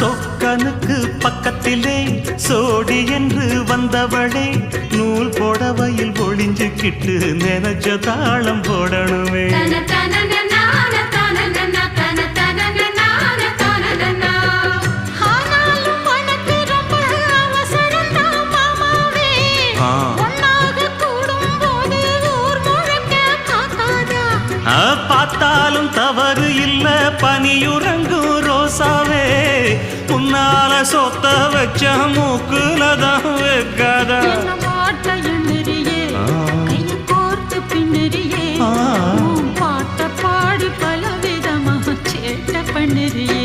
சொக்கனுக்கு பக்கத்திலே சோடி என்று வந்தவளே நூல் போடவையில் ஒளிஞ்சுக்கிட்டு நினைச்ச தாளம் போடணுமே. பார்த்தாலும் தவறு இல்ல பனியுறங்கும் ரோசாவே உன்னால சொத்த வச்ச மூக்குலதான் வைக்காதா. பாட்ட பாடி பல விதமாக சேட்ட பண்ணுறியே.